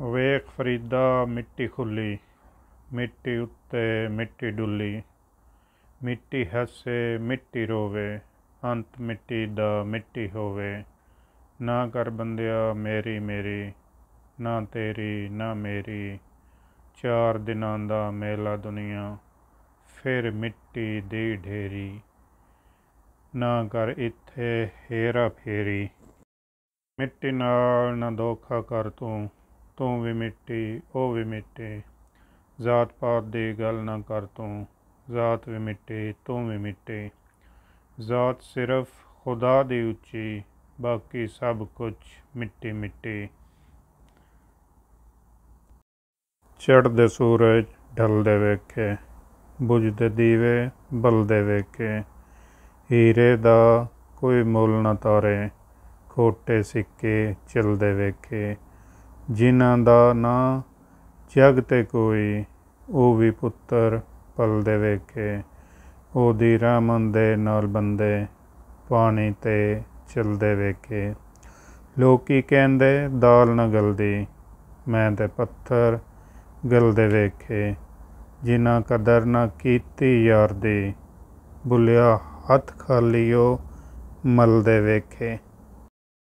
ਵੇਖ ਫਰੀਦਾ ਮਿੱਟੀ ਖੁੱਲੀ, ਮਿੱਟੀ ਉੱਤੇ ਮਿੱਟੀ ਡੁੱਲੀ, ਮਿੱਟੀ ਹੱਸੇ ਮਿੱਟੀ ਰੋਵੇ, ਅੰਤ ਮਿੱਟੀ ਦਾ ਮਿੱਟੀ ਹੋਵੇ। ਨਾ ਕਰ ਬੰਦਿਆ ਮੇਰੀ ਮੇਰੀ, ਨਾ ਤੇਰੀ ਨਾ ਮੇਰੀ, 4 ਦਿਨਾਂ ਦਾ ਮੇਲਾ ਦੁਨੀਆ, ਫਿਰ ਮਿੱਟੀ ਦੀ ਢੇਰੀ। ਨਾ ਕਰ ਇੱਥੇ ਹੇਰਾ ਫੇਰੀ, ਮਿੱਟੀ ਨਾਲ ਨਾ ਧੋਖਾ ਕਰ ਤੂੰ, ਤੂੰ ਵੀ ਮਿੱਟੀ ਉਹ ਵੀ ਮਿੱਟੀ। ਜ਼ਾਤ ਪਾਤ ਦੀ ਗੱਲ ਨਾ ਕਰ ਤੂੰ, ਜ਼ਾਤ ਵੀ ਮਿੱਟੀ ਤੂੰ ਵੀ ਮਿੱਟੀ। ਜ਼ਾਤ ਸਿਰਫ ਖੁਦਾ ਦੀ ਉੱਚੀ, ਬਾਕੀ ਸਭ ਕੁਝ ਮਿੱਟੀ ਮਿੱਟੀ। ਚੜ੍ਹਦੇ ਸੂਰਜ ਢਲਦੇ ਵੇਖੇ, ਬੁਝਦੇ ਦੀਵੇ ਬਲਦੇ ਵੇਖੇ। ਹੀਰੇ ਦਾ ਕੋਈ ਮੁੱਲ ਨਾ ਤਾਰੇ, ਖੋਟੇ ਸਿੱਕੇ ਚਲਦੇ ਵੇਖੇ। ਜਿਨ੍ਹਾਂ ਦਾ ਨਾ ਜਗ 'ਤੇ ਕੋਈ, ਉਹ ਵੀ ਪੁੱਤਰ ਪਲਦੇ ਵੇਖੇ। ਉਹਦੀ ਰਹਿਮਤ ਦੇ ਨਾਲ ਬੰਦੇ, ਪਾਣੀ 'ਤੇ ਚਲਦੇ ਵੇਖੇ। ਲੋਕੀ ਕਹਿੰਦੇ ਦਾਲ ਨਾ ਗਲਦੀ, ਮੈਂ ਤੇ ਪੱਥਰ ਗਲਦੇ ਵੇਖੇ। ਜਿਨ੍ਹਾਂ ਕਦਰ ਨਾ ਕੀਤੀ ਯਾਰ ਦੀ, ਭੁੱਲਿਆ ਹੱਥ ਖਾਲੀ ਉਹ ਮਲਦੇ ਵੇਖੇ।